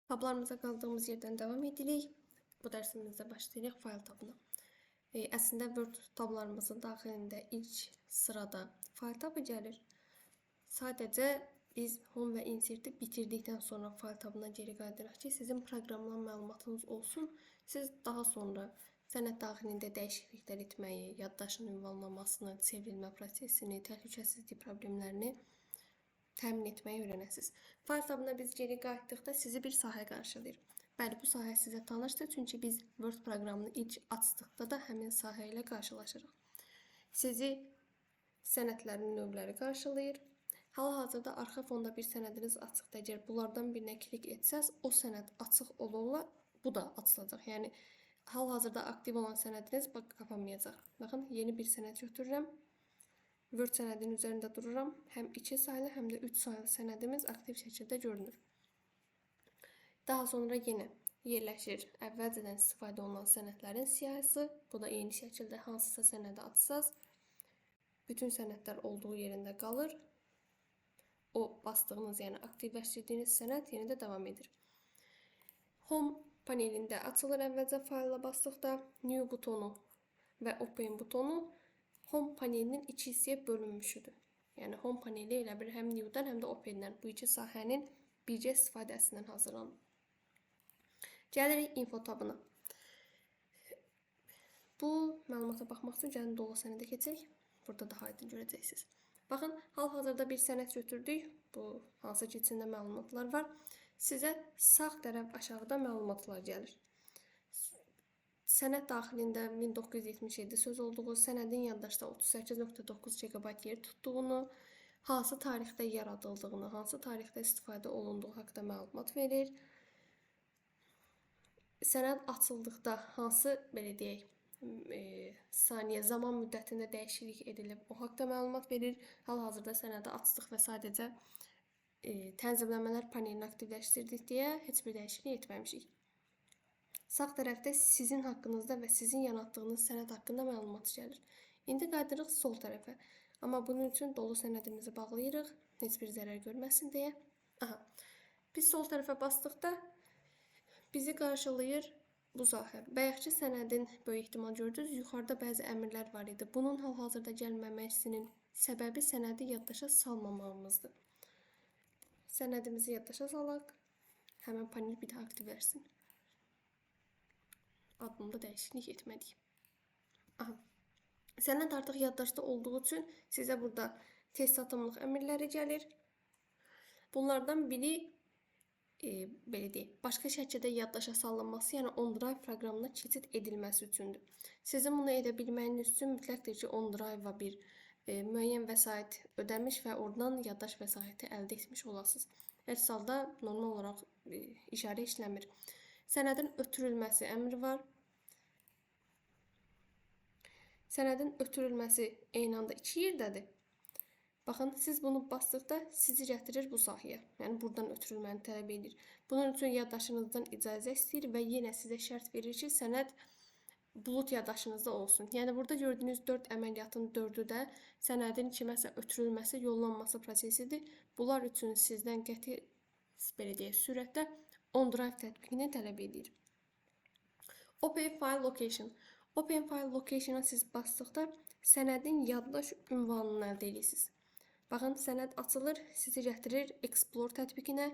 Tablarımıza qaldığımız yerdən davam edirik. Bu dərsimizdə başlayırıq fayl tabına. Əslində Word tablarımızın daxilində ilk sırada fayl tabı gəlir. Sadəcə biz Home və Inserti bitirdikdən sonra fayl tabına geri qayıdırıq ki, sizin proqramdan məlumatınız olsun. Siz daha sonra sənəd daxilində dəyişikliklər etməyi, yaddaşın ünvanlamasını, çevrilmə prosesini, təhlükəsizlik problemlərini təmin etməyi öyrənəsiniz. Fayl tabına biz geri qayıtdıqda sizi bir sahə qarşılayır. Bəli, bu sahə sizə tanışdır, çünki biz Word proqramını ilk açdıqda da həmin sahə ilə qarşılaşırıq. Sizi sənədlərin növləri qarşılayır. Hal-hazırda arxa fonda bir sənədiniz açıqdır. Əgər bunlardan birinə klik etsəz, o sənəd açıq ola-ola bu da açılacaq. Yəni hal-hazırda aktiv olan sənədiniz qapanmayacaq. Baxın, yeni bir sənəd götürürəm. Word sənədinin üzərində dururam. Həm 2 saylı, həm də 3 saylı sənədimiz aktiv şəkildə görünür. Daha sonra yenə yerləşir əvvəlcədən istifadə olunan sənədlərin siyahısı. Bu da eyni şəkildə hansısa sənədi açsaz, bütün sənədlər olduğu yerində qalır. O bastığınız, yəni aktivləşdirdiyiniz sənəd yenə də davam edir. Home panelində açılır əvvəlcə fayla basdıqda. New butonu və Open butonu Home panelinin iki hissəyə bölünmüşüdür. Yəni Home paneli elə bir həm New'dan, həm də Open'dən bu iki sahənin bircə istifadəsindən hazırlanır. Gəlirik info tabına. Bu məlumata baxmaq üçün gəlin dolu sənədə keçək. Burada daha aydın görəcəksiniz. Baxın, hal-hazırda bir sənəd götürdük. Bu hansı ki içində məlumatlar var. Sizə sağ tərəf aşağıda məlumatlar gəlir. Sənəd daxilində 1977 söz olduğu, sənədin yaddaşda 38.9 GB yer tutduğunu, hansı tarixdə yaradıldığını, hansı tarixdə istifadə olunduğu haqqında məlumat verir. Sənəd açıldıqda hansı, belə deyək, saniyə, zaman müddətində dəyişiklik edilib, o haqqında məlumat verir. Hal-hazırda sənədi açdıq və sadəcə tənzimləmələr panelini aktivləşdirdik deyə heç bir dəyişiklik etməmişik. Sağ tərəfdə sizin haqqınızda və sizin yaratdığınız sənəd haqqında məlumat gəlir. İndi qayıdırıq sol tərəfə. Amma bunun üçün dolu sənədimizi bağlayırıq, heç bir zərər görməsin deyə. Biz sol tərəfə basdıqda bizi qarşılayır bu sahə. Bayaqki sənədin böyük ehtimal gördünüz, yuxarıda bəzi əmrlər var idi. Bunun hal-hazırda gəlməməsinin səbəbi sənədi yaddaşa salmamağımızdır. Sənədimizi yaddaşa salaq, həmin panel bir daha aktivləşsin. Adında dəyişiklik etmədik. Sənəd artıq yaddaşda olduğu üçün sizə burada tez satımlıq əmrləri gəlir. Bunlardan biri belə deyək, başqa şəkildə yaddaşa salınması, yəni OneDrive proqramına keçid edilməsi üçündür. Sizin bunu edə bilməyiniz üçün mütləqdir ki, OneDrive-a bir müəyyən vəsait ödəmiş və oradan yaddaş vəsaiti əldə etmiş olasınız. Əks halda normal olaraq işarə işləmir. Sənədin ötürülməsi əmri var. Sənədin ötürülməsi eyni anda 2 yerdədir. Baxın, siz bunu basdıqda sizi gətirir bu sahəyə. Yəni buradan ötürülməni tələb edir. Bunun üçün yaddaşınızdan icazə istəyir və yenə sizə şərt verir ki, sənəd bulut yaddaşınızda olsun. Yəni burada gördüyünüz 4 əməliyyatın 4-ü də sənədin kiməsə ötürülməsi, yollanması prosesidir. Bunlar üçün sizdən qəti, belə deyək, sürətdə OneDrive tətbiqini tələb edir. Open File Location. Open File Location-a siz basdıqda sənədin yaddaş ünvanını əldə edirsiniz. Baxın, sənəd açılır, sizi gətirir Explore tətbiqinə.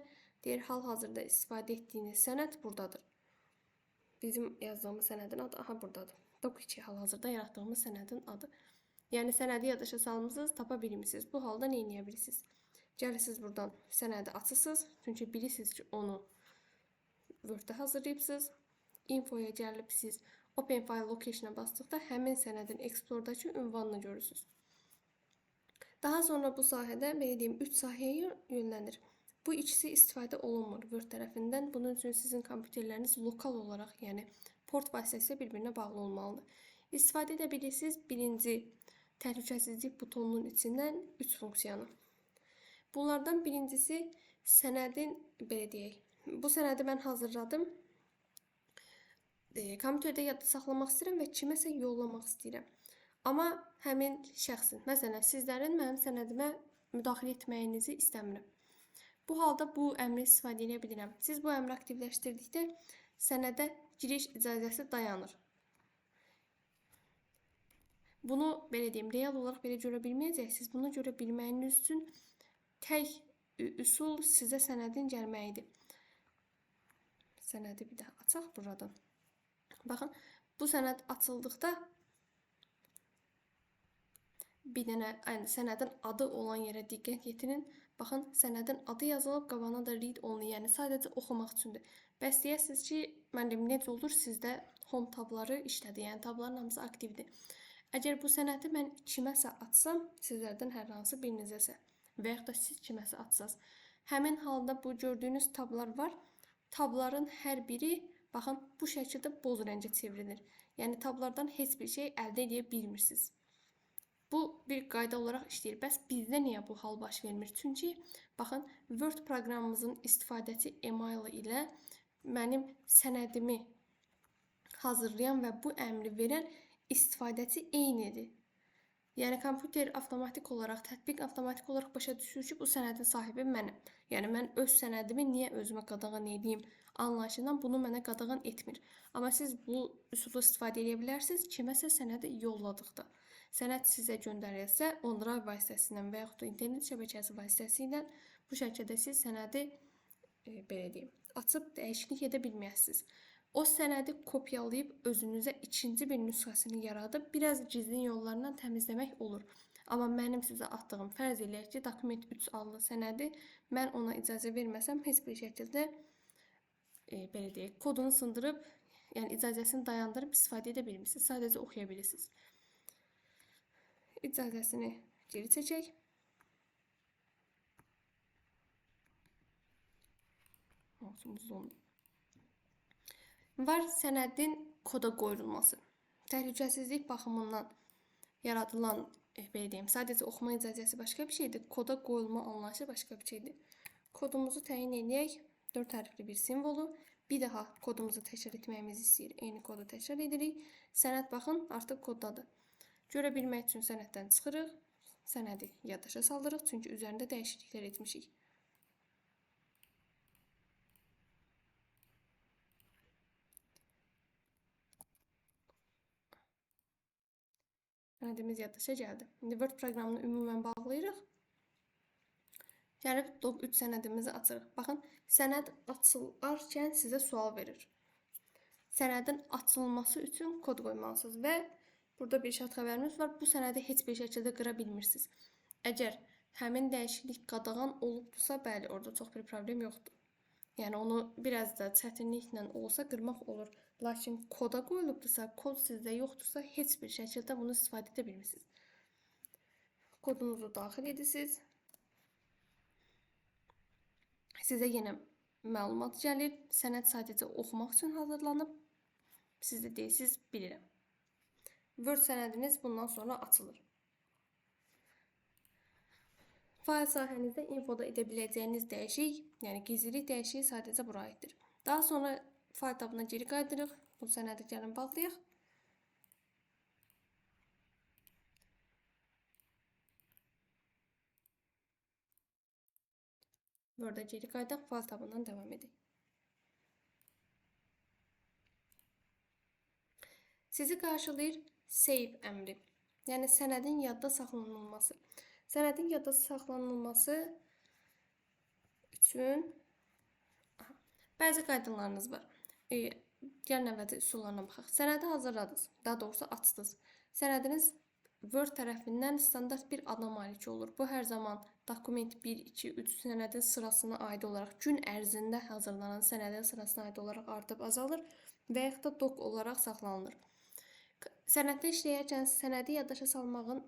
Deyir, hal-hazırda istifadə etdiyiniz sənəd buradadır. Bizim yazdığımız sənədin adı buradadır. Doc2 hal-hazırda yaratdığımız sənədin adı. Yəni sənədi yaddaşa salmısınız, tapa bilmişsiniz. Bu halda nə edə bilirsiniz? Gəlirsiniz buradan sənədi açırsınız. Çünki bilirsiniz ki, onu Word-də hazırlayıbsınız. Infoya gəlib siz Open File Location-a basdıqda həmin sənədin Explore-dakı ünvanını görürsünüz. Daha sonra bu sahədə, belə deyim, 3 sahəyə yönlənir. Bu ikisi istifadə olunmur Word tərəfindən. Bunun üçün sizin kompüterləriniz lokal olaraq, yəni port vasitəsilə bir-birinə bağlı olmalıdır. İstifadə edə bilirsiniz birinci təhlükəsizlik butonunun içindən 3 funksiyanı. Bunlardan birincisi sənədin, belə deyək, bu sənədi mən hazırladım. Kompüterdə yadda saxlamaq istəyirəm və kiməsə yollamaq istəyirəm. Amma həmin şəxsin, məsələn, sizlərin mənim sənədimə müdaxilə etməyinizi istəmirəm. Bu halda bu əmri istifadə edə bilirəm. Siz bu əmri aktivləşdirdikdə sənədə giriş icazəsi dayanır. Bunu belə deyim, real olaraq belə görə bilməyəcəksiniz. Bunu görə bilməyiniz üçün tək üsul sizə sənədin gəlməyidir. Sənədi bir daha açaq buradan. Baxın, bu sənəd açıldıqda bir dənə sənədin adı olan yerə diqqət yetirin. Baxın, sənədin adı yazılıb, qabağına da read only, yəni sadəcə oxumaq üçündür. Bəs deyəsiniz ki, müəllim, necə olur sizdə home tabları işlədir, yəni tabların hamısı aktivdir. Əgər bu sənədi mən kiməsə atsam, sizlərdən hər hansı birinizəsə və yaxud da siz kiməsə atsaz, həmin halda bu gördüyünüz tablar var. Tabların hər biri, baxın, bu şəkildə boz rəngə çevrilir. Yəni tablardan heç bir şey əldə edə bilmirsiniz. Bu bir qayda olaraq işləyir. Bəs bizdə niyə bu hal baş vermir? Çünki, baxın, Word proqramımızın istifadəçi email ilə mənim sənədimi hazırlayan və bu əmri verən istifadəçi eynidir. Yəni, kompüter avtomatik olaraq, tətbiq avtomatik olaraq başa düşür ki, bu sənədin sahibi mənəm. Yəni, mən öz sənədimi niyə özümə qadağan edeyim anlayışından bunu mənə qadağan etmir. Amma siz bu üsulu istifadə edə bilərsiniz kiməsə sənədi yolladıqda. Sənəd sizə göndərilsə, OneDrive vasitəsilə və yaxud da internet şəbəkəsi vasitəsilə bu şəkildə siz sənədi belə deyim, açıb dəyişiklik edə bilməyəsiniz. O sənədi kopyalayıb özünüzə ikinci bir nüsxəsini yaradıb biraz gizlin yollarından təmizləmək olur. Amma mənim sizə atdığım fərz eləyək ki, dokument 3 adlı sənədi mən ona icazə verməsəm heç bir şəkildə belə deyək, kodunu sındırıb, yəni icazəsini dayandırıb istifadə edə bilmirsiniz. Sadəcə oxuya bilirsiniz. İcazəsini geri çəkək. Mouse'umuz dondu. Var sənədin koda qoyulması. Təhlükəsizlik baxımından yaradılan, belə deyim, sadəcə oxuma icazəsi başqa bir şeydir, koda qoyulma anlayışı başqa bir şeydir. Kodumuzu təyin edək, 4 hərfli bir simvolu, bir daha kodumuzu təkrar etməyimizi istəyir, eyni kodu təkrar edirik. Sənəd baxın, artıq koddadır. Görə bilmək üçün sənəddən çıxırıq, sənədi yaddaşa saldırıq, çünki üzərində dəyişikliklər etmişik. Sənədimiz yaddaşa gəldi. İndi Word proqramını ümumən bağlayırıq. Gəlib doc 3 sənədimizi açırıq. Baxın, sənəd açılarkən sizə sual verir. Sənədin açılması üçün kod qoymalısınız və burada bir şart xəbərimiz var. Bu sənədi heç bir şəkildə qıra bilmirsiniz. Əgər həmin dəyişiklik qadağan olubdursa, bəli, orada çox bir problem yoxdur. Yəni onu biraz da çətinliklə olsa qırmaq olur. Lakin koda qoyulubdursa, kod sizdə yoxdursa, heç bir şəkildə bunu istifadə edə bilmirsiniz. Kodunuzu daxil edirsiniz. Sizə yenə məlumat gəlir. Sənəd sadəcə oxumaq üçün hazırlanıb. Siz də deyirsiniz, bilirəm. Word sənədiniz bundan sonra açılır. Fayl sahənizdə infoda edə biləcəyiniz dəyişik, yəni gizlilik dəyişiyi sadəcə bura aiddir. Daha sonra fayl tabına geri qaydırıq. Bu sənədi gəlin bağlayaq. Word-a geri qaydaq, fayl tabından davam edək. Sizi qarşılayır save əmri, yəni sənədin yadda saxlanılması. Sənədin yadda saxlanılması üçün bəzi qaydalarınız var. Gəlin əvvəlcə üsullarına baxaq. Sənədi hazırladınız, daha doğrusu açdınız. Sənədiniz Word tərəfindən standart bir adına malik olur. Bu hər zaman dokument 1, 2, 3 sənədin sırasına aid olaraq gün ərzində hazırlanan sənədin sırasına aid olaraq artıb azalır və yaxud da doc olaraq saxlanılır. Sənəddə işləyərkən sənədi yaddaşa salmağın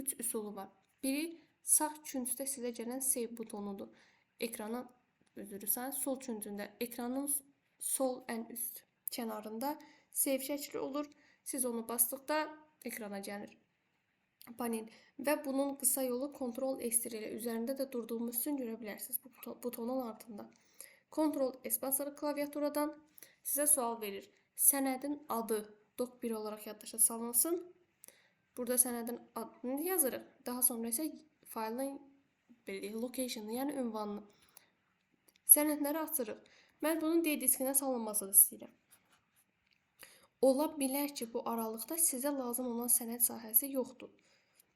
3 üsulu var. Biri sağ küncdə sizə gələn save butonudur. Ekranın, sol küncündə, ekranın sol ən üst kənarında save şəkli olur. Siz onu basdıqda ekrana gəlir panel və bunun qısa yolu Ctrl+S ilə üzərində də durduğumuz üçün görə bilərsiniz bu butonun altında. Ctrl+S basarıq klaviaturadan sizə sual verir. Sənədin adı doc 1 olaraq yaddaşa salınsın. Burada sənədin adını yazırıq. Daha sonra isə faylın location'ı, yəni ünvanını. Sənədləri açırıq. Mən bunun D diskinə salınmasını istəyirəm. Ola bilər ki, bu aralıqda sizə lazım olan sənəd sahəsi yoxdur.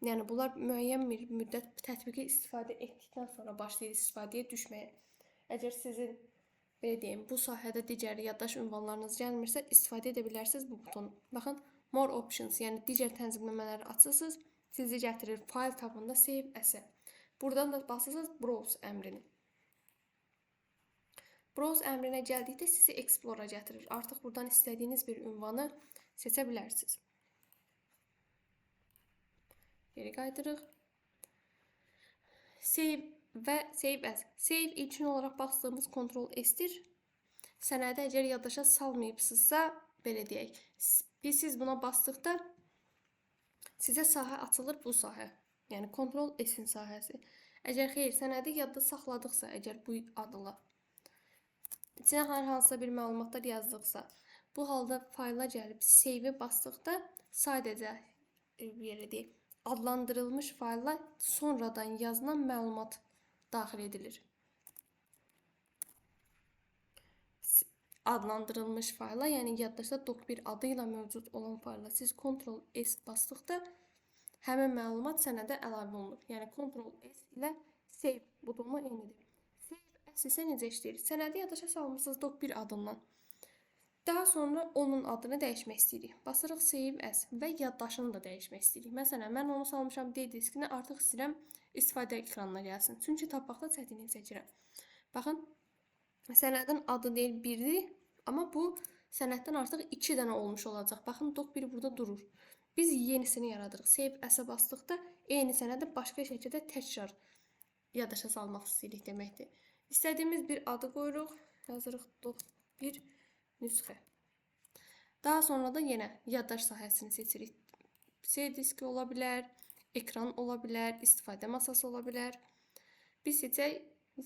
Yəni bunlar müəyyən bir müddət tətbiqi istifadə etdikdən sonra başlayır istifadəyə düşməyə. Əgər sizin belə deyim, bu sahədə digər yaddaş ünvanlarınız gəlmirsə, istifadə edə bilərsiniz bu butonu. Baxın, More Options, yəni digər tənzimləmələri açırsınız, sizi gətirir fayl tabında Save As-ə. Buradan da basırsınız Browse əmrini. Browse əmrinə gəldikdə sizi Explore-a gətirir. Artıq buradan istədiyiniz bir ünvanı seçə bilərsiniz. Geri qaydırıq. Save və Save As. Save ilkin olaraq bastığımız Ctrl+S-dir. Sənədi əgər yaddaşa salmayıbsınızsa, belə deyək. Siz buna basdıqda sizə sahə açılır, bu sahə. Yəni Ctrl+S-in sahəsi. Əgər xeyr, sənədi yadda saxladıqsa, əgər bu adla içinə hər hansısa bir məlumatlar yazdıqsa, bu halda fayla gəlib Save-i basdıqda sadəcə belə deyək, adlandırılmış fayla sonradan yazılan məlumat daxil edilir. Adlandırılmış fayla, yəni yaddaşda doc1 adı ilə mövcud olan fayla siz Ctrl+S basdıqda həmin məlumat sənədə əlavə olunur. Yəni Ctrl+S ilə Save butonu eynidir. Save As isə necə işləyir? Sənədi yaddaşa salmışsınız doc1 adından. Daha sonra onun adını dəyişmək istəyirik. Basırıq Save As və yaddaşını da dəyişmək istəyirik. Məsələn, mən onu salmışam D diskinə, artıq istəyirəm istifadə ekranına gəlsin. Çünki tapmaqda çətinlik çəkirəm. Baxın, sənədin adı deyil 1-dir, amma bu sənəddən artıq 2 dənə olmuş olacaq. Baxın, doc1 burada durur. Biz yenisini yaradırıq. Save As-ə basdıqda eyni sənədi başqa şəkildə təkrar yaddaşa salmaq istəyirik deməkdir. İstədiyimiz bir adı qoyuruq, yazırıq doc1 nüsxə. Daha sonra da yenə yaddaş sahəsini seçirik. C diski ola bilər, ekran ola bilər, istifadə masası ola bilər. Biz seçək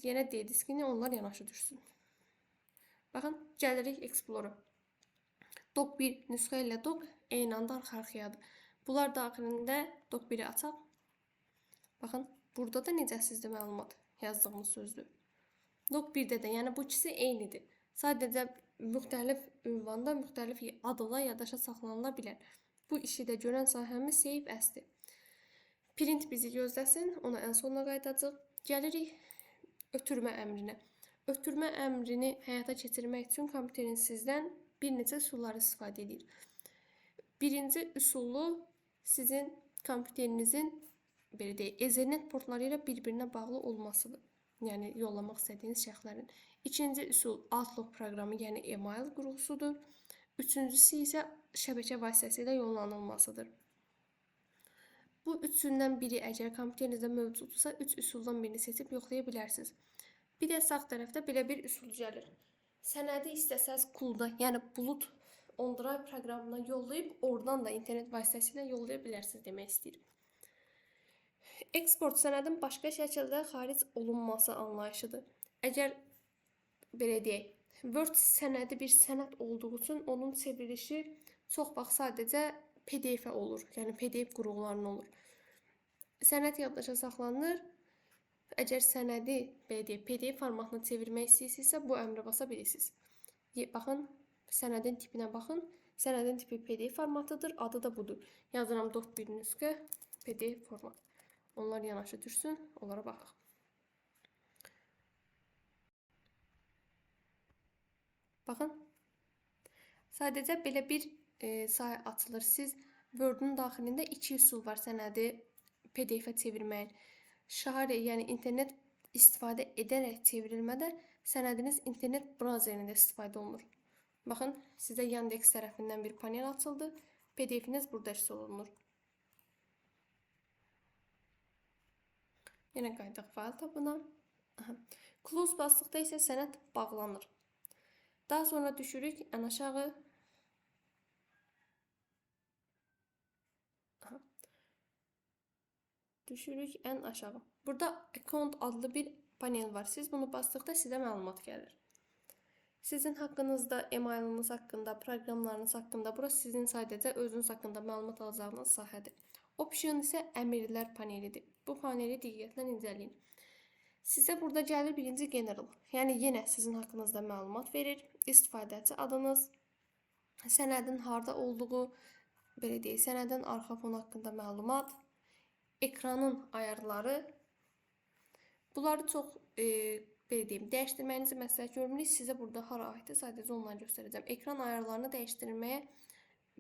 yenə D diskini, onlar yanaşı düşsün. Baxın, gəlirik Explorer. Doc1 nüsxə ilə doc eyni anda arxa-arxayadır. Bunlar daxilində doc1-i açaq. Baxın, burada da necəsizdir məlumat yazdığımız sözdür. Doc1-də də, yəni bu ikisi eynidir. Sadəcə müxtəlif ünvanda, müxtəlif adla yaddaşa saxlanıla bilər. Bu işi də görən sahəmiz Save As-dir. Print bizi gözləsin, ona ən sonuna qayıdacaq. Gəlirik ötürmə əmrinə. Ötürmə əmrini həyata keçirmək üçün kompüterin sizdən bir neçə üsulları istifadə edir. Birinci üsulu sizin kompüterinizin belə deyək, Ethernet portları ilə bir-birinə bağlı olmasıdır. Yəni yollamaq istədiyiniz şəxslərin. İkinci üsul Outlook proqramı, yəni email qurğusudur. Üçüncüsü isə şəbəkə vasitəsilə yollanılmasıdır. Bu üçündən biri əgər kompüterinizdə mövcudsa, üç üsuldan birini seçib yoxlaya bilərsiniz. Bir də sağ tərəfdə belə bir üsul gəlir. Sənədi istəsəz Cool'da, yəni bulut OneDrive proqramına yollayıb, oradan da internet vasitəsilə yollaya bilərsiniz demək istəyir. Export sənədin başqa şəkildə xaric olunması anlayışıdır. Əgər belə deyək, Word sənədi bir sənəd olduğu üçün onun çevrilişi çox vaxt sadəcə PDF-ə olur. Yəni PDF qurğularına olur. Sənəd yaddaşa saxlanılır. Əgər sənədi belə deyək, PDF formatına çevirmək istəyirsinizsə, bu əmrə basa bilirsiniz. Baxın, sənədin tipinə baxın. Sənədin tipi PDF formatıdır, adı da budur. Yazıram doc1 nüsxə, PDF format. Onlar yanaşı düşsün, onlara baxaq. Baxın, sadəcə belə bir sahə açılır. Siz Word-ün daxilində iki üsul var sənədi PDF-ə çevirmək. Şare, yəni internet istifadə edərək çevrilmədə sənədiniz internet brauzerində istifadə olunur. Baxın, sizə Yandex tərəfindən bir panel açıldı. PDF-iniz burada işlə olunur. Yenə qayıdaq fayl tabına. Close basdıqda isə sənəd bağlanır. Daha sonra düşürük ən aşağı. Düşürük ən aşağı. Burada Account adlı bir panel var. Siz bunu basdıqda sizə məlumat gəlir. Sizin haqqınızda, emailiniz haqqında, proqramlarınız haqqında, burası sizin sadəcə özünüz haqqında məlumat alacağınız sahədir. Option isə əmrlər panelidir. Bu paneli diqqətlə incələyin. Sizə burada gəlir birinci general. Yəni yenə sizin haqqınızda məlumat verir. İstifadəçi adınız, sənədin harda olduğu, belə deyək, sənədin arxa fonu haqqında məlumat, ekranın ayarları. Bunları çox belə deyim, dəyişdirməyinizi məsləhət görmürük. Sizə burada hara aiddir, sadəcə onları göstərəcəm. Ekran ayarlarını dəyişdirməyə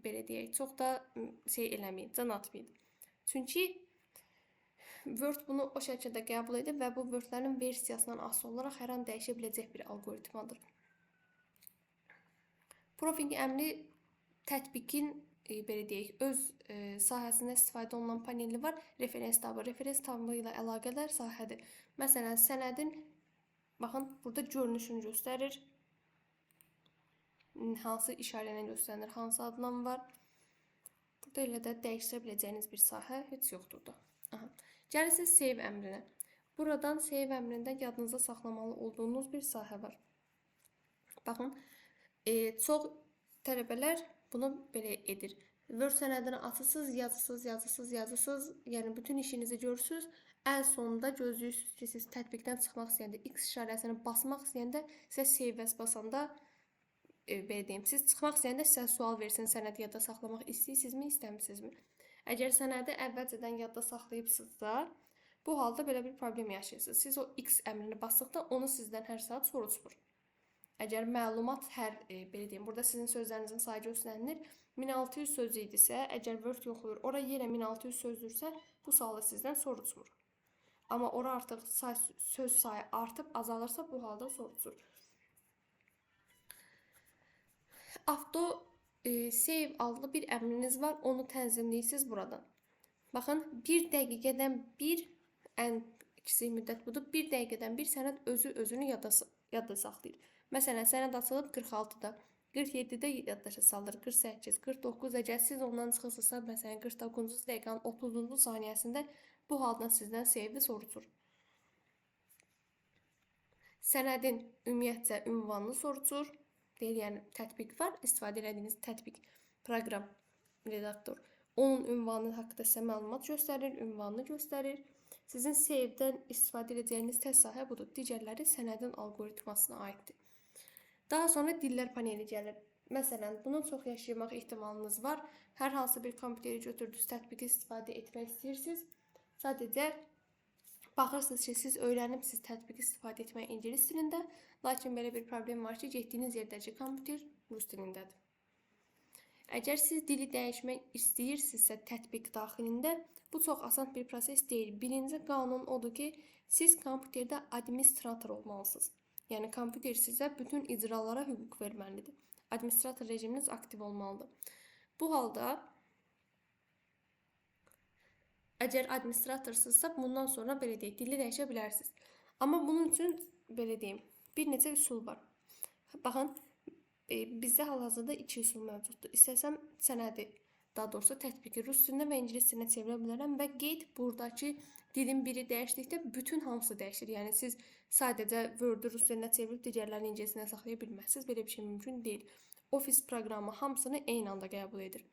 belə deyək, çox da eləməyin, can atmayın. Çünki Word bunu o şəkildə qəbul edir və bu Wordlərin versiyasından asılı olaraq hər an dəyişə biləcək bir algoritmadır. Proofing əmri tətbiqin belə deyək, öz sahəsində istifadə olunan paneli var. Referens tabı. Referens tabı ilə əlaqədar sahədir. Məsələn, sənədin, baxın, burada görünüşünü göstərir. Hansı işarə ilə göstərilir, hansı adlam var. Burada elə də dəyişdirə biləcəyiniz bir sahə heç yoxdur da. Gəlirsiniz save əmrinə. Buradan save əmrində yadınızda saxlamalı olduğunuz bir sahə var. Baxın, çox tələbələr bunu belə edir. Word sənədini açırsınız, yazısınız, yəni bütün işinizi görürsünüz. Ən sonunda gözləyirsiniz ki, siz tətbiqdən çıxmaq istəyəndə, X işarəsini basmaq istəyəndə, sizə save as basanda, belə deyim, siz çıxmaq istəyəndə sizə sual versin, sənədi yadda saxlamaq istəyirsinizmi, istəmirsinizmi? Əgər sənədi əvvəlcədən yadda saxlayıbsınızsa, bu halda belə bir problem yaşayırsınız. Siz o X əmrini basdıqda onu sizdən hər saat soruşmur. Əgər məlumat belə deyim, burada sizin sözlərinizin sayı göstərilir. 1600 söz idisə, əgər Word yoxlayır, ora yenə 1600 sözdürsə, bu sualı sizdən soruşmur. Amma ora artıq söz sayı artıb azalırsa, bu halda soruşur. Auto save adlı bir əmriniz var, onu tənzimləyirsiniz buradan. Baxın, 1 dəqiqədən bir, ən kiçik müddət budur, 1 dəqiqədən bir sənəd özünü yadda saxlayır. Məsələn, sənəd açılıb 46-da, 47-də yaddaşa salır, 48, 49, əgər siz ondan çıxırsınızsa, məsələn, 49-cu dəqiqənin 30-cu saniyəsində bu haldan sizdən save-i soruşur. Sənədin ümumiyyətcə ünvanını soruşur. Deyil, yəni tətbiq var, istifadə edədiyiniz tətbiq, proqram, redaktor. Onun ünvanı haqqında sizə məlumat göstərir, ünvanını göstərir. Sizin save-dən istifadə edəcəyiniz tək sahə budur. Digərləri sənədin algoritmasına aiddir. Daha sonra dillər paneli gəlir. Məsələn, bunu çox yaşamaq ehtimalınız var. Hər hansı bir kompüteri götürdünüz, tətbiqi istifadə etmək istəyirsiniz. Sadəcə baxırsınız ki, siz öyrənibsiz tətbiqi istifadə etmək ingilis dilində, lakin belə bir problem var ki, getdiyiniz yerdəki kompüter rus dilindədir. Əgər siz dili dəyişmək istəyirsinizsə tətbiq daxilində, bu çox asan bir proses deyil. Birinci qanun odur ki, siz kompüterdə administrator olmalısınız. Yəni, kompüter sizə bütün icralara hüquq verməlidir. Administrator rejiminiz aktiv olmalıdır. Bu halda, əgər administratorsınızsa, bundan sonra belə deyək, dili dəyişə bilərsiniz. Amma bunun üçün, belə deyim, bir neçə üsul var. Baxın, bizdə hal-hazırda 2 üsul mövcuddur. İstəsəm sənədi, daha doğrusu tətbiqi rus dilinə və ingilis dilinə çevirə bilərəm və qeyd buradakı dilin biri dəyişdikdə bütün hamısı dəyişir. Yəni, siz sadəcə Word-ü rus dilinə çevirib digərlərini ingilis dilinə saxlaya bilməzsiniz. Belə bir şey mümkün deyil. Office proqramı hamısını eyni anda qəbul edir.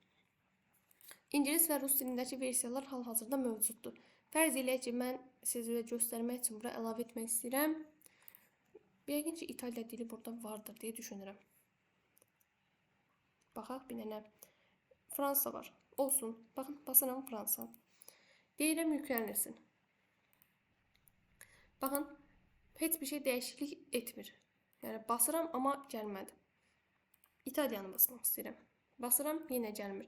İngilis və rus dilindəki versiyalar hal-hazırda mövcuddur. Fərz eləyək ki, mən sizə göstərmək üçün bura əlavə etmək istəyirəm. Yəqin ki, İtalya dili burada vardır deyə düşünürəm. Baxaq, bir dənə Fransa var. Olsun. Baxın, basıram Fransa. Deyirəm, yüklənirsin. Baxın, heç bir şey dəyişiklik etmir. Yəni, basıram, amma gəlmədi. İtalyanı basmaq istəyirəm. Basıram, yenə gəlmir.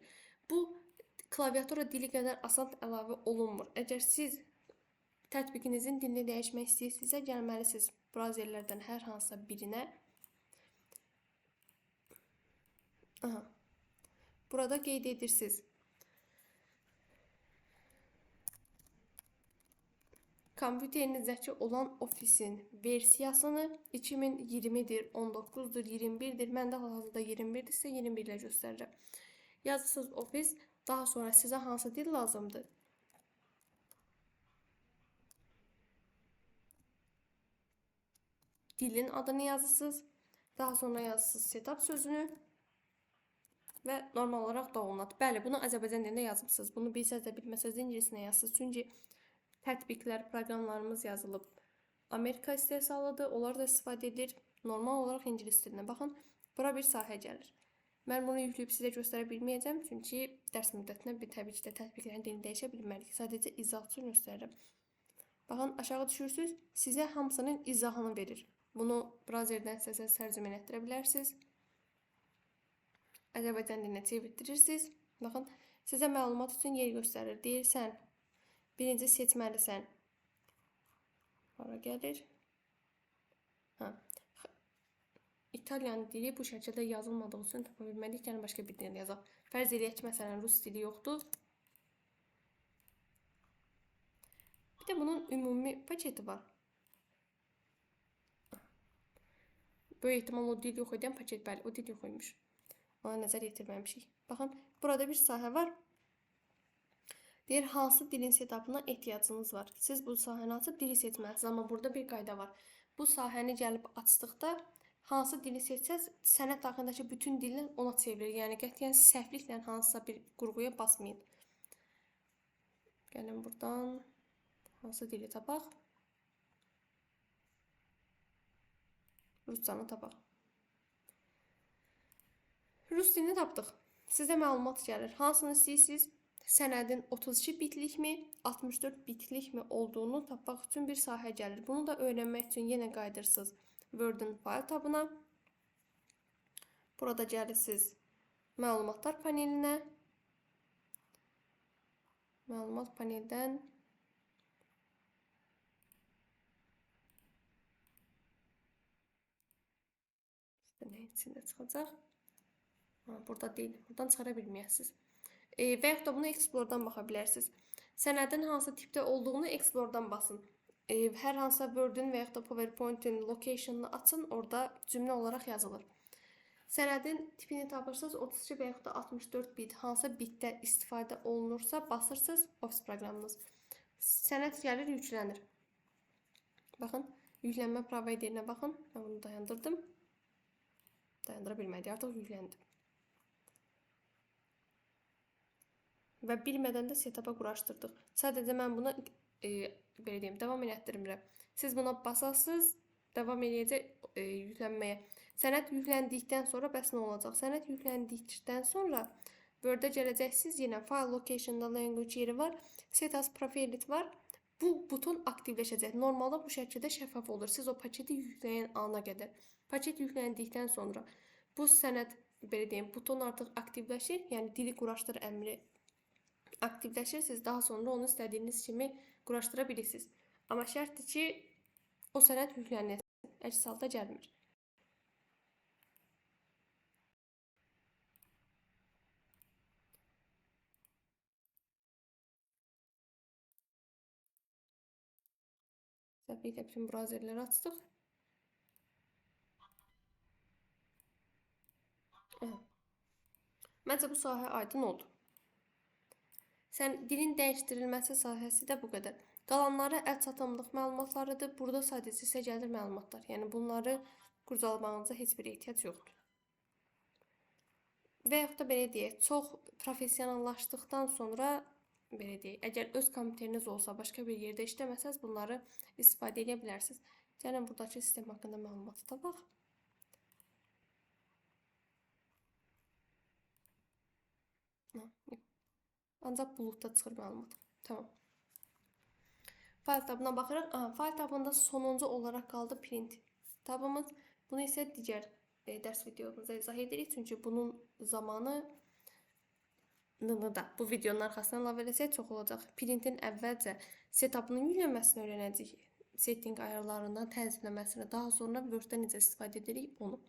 Bu, klaviatura dili qədər asan əlavə olunmur. Əgər siz tətbiqinizin dilini dəyişmək istəyirsinizsə, gəlməlisiniz brauzerlərdən hər hansısa birinə. Burada qeyd edirsiniz. Kompüterinizdəki olan ofisin versiyasını 2020-dir, 19-dur, 21-dir. Məndə hal-hazırda 21-dirsə, 21 ilə göstərirəm. Yazırsınız ofis, daha sonra sizə hansı dil lazımdır? Dilin adını yazırsınız, daha sonra yazırsınız setup sözünü və normal olaraq download. Bəli, bunu Azərbaycan dilində yazıbsınız. Bunu bilsəz də bilməsəz də ingiliscə yazırsınız. Çünki tətbiqlər, proqramlarımız yazılıb Amerika istehsalıdır. Onlar da istifadə edilir. Normal olaraq ingilis dilinə. Baxın, bura bir sahə gəlir. Mən bunu yükləyib sizə göstərə bilməyəcəm, çünki dərs müddətində təbii ki də tətbiqlərin dilini dəyişə bilmərik. Sadəcə izah üçün göstərirəm. Baxın, aşağı düşürsünüz, sizə hamısının izahını verir. Bunu Brazerdən istəsəz tərcümə etdirə bilərsiniz. Azərbaycan dilinə çevirdirirsiniz. Baxın, sizə məlumat üçün yer göstərir. Deyirsən, birinci seçməlisən. Hara gəlir? İtalyan dili bu şəkildə yazılmadığı üçün tapa bilmədik, yəni başqa bir dildə yazaq. Fərz eləyək ki, məsələn, rus dili yoxdur. Bir də bunun ümumi paketi var. Böyük ehtimal o dil yox edən paket, bəli, o dil yox imiş. Ona nəzər yetirməmişik. Baxın, burada bir sahə var. Deyir, hansı dilin setupına ehtiyacınız var? Siz bu sahəni açıb dili seçməlisiniz, amma burada bir qayda var. Bu sahəni gəlib açdıqda hansı dili seçsəz, sənət daxilindəki bütün dillər ona çevrilir. Yəni, qətiyyən səhvliklə hansısa bir qurğuya basmayın. Gəlin buradan hansı dili tapaq? Ruscanı tapaq. Rus dilini tapdıq. Sizə məlumat gəlir. Hansını istəyirsiniz? Sənədin 32 bitlikmi, 64 bitlikmi olduğunu tapmaq üçün bir sahə gəlir. Bunu da öyrənmək üçün yenə qayıdırsınız Word-ün fayl tabına. Burada gəlirsiniz məlumatlar panelinə. Məlumat paneldən nə içində çıxacaq? Burada deyil. Buradan çıxara bilməyəsiniz. Və yaxud da bunu Explore-dan baxa bilərsiniz. Sənədin hansı tipdə olduğunu Explore-dan basın. Hər hansısa Word-ün və yaxud da PowerPoint-ün location-ını açın, orada cümlə olaraq yazılır. Sənədin tipini tapırsınız, 32 və yaxud da 64 bit, hansı bitdə istifadə olunursa basırsınız Office proqramınız. Sənəd gəlir, yüklənir. Baxın, yüklənmə providerinə baxın. Mən bunu dayandırdım. Dayandıra bilmədik, artıq yükləndi. Və bilmədən də setup'a quraşdırdıq. Sadəcə mən buna belə deyim, davam elətdirmirəm. Siz buna basasınız, davam eləyəcək yüklənməyə. Sənəd yükləndikdən sonra bəs nə olacaq? Sənəd yükləndikdən sonra Word-ə gələcəksiniz, yenə File Location-da Language yeri var, Set as Preferred var. Bu buton aktivləşəcək. Normalda bu şəkildə şəffaf olur. Siz o paketi yükləyən ana qədər. Paket yükləndikdən sonra bu sənəd, belə deyim, buton artıq aktivləşir, yəni dili quraşdır əmri aktivləşirsiniz, daha sonra onu istədiyiniz kimi quraşdıra bilirsiniz. Amma şərtdir ki, o sənəd yüklənilsin. Əks halda gəlmir. Səbirlə bütün browserləri açdıq. Məncə bu sahə aydın oldu. Dilin dəyişdirilməsi sahəsi də bu qədər. Qalanları əl çatanlıq məlumatlarıdır. Burada sadəcə sizə gəlir məlumatlar. Yəni bunları qurcalamağınıza heç bir ehtiyac yoxdur. Və yaxud da belə deyək, çox professionallaşdıqdan sonra belə deyək, əgər öz kompüteriniz olsa, başqa bir yerdə işləməsəz, bunları istifadə edə bilərsiniz. Gəlin buradakı sistem haqqında məlumatı tapaq. Ancaq buludda çıxır məlumat. Tamam. Fayl tabına baxırıq. Fayl tabında sonuncu olaraq qaldı print tabımız. Bunu isə digər dərs videomuzda izah edirik. Çünki bunun zamanı da bu videonun arxasına əlavə eləsək çox olacaq. Printin əvvəlcə setup'ının yüklənməsini öyrənəcəyik. Setting ayarlarından tənzimləməsini, daha sonra Word-də necə istifadə edirik onu.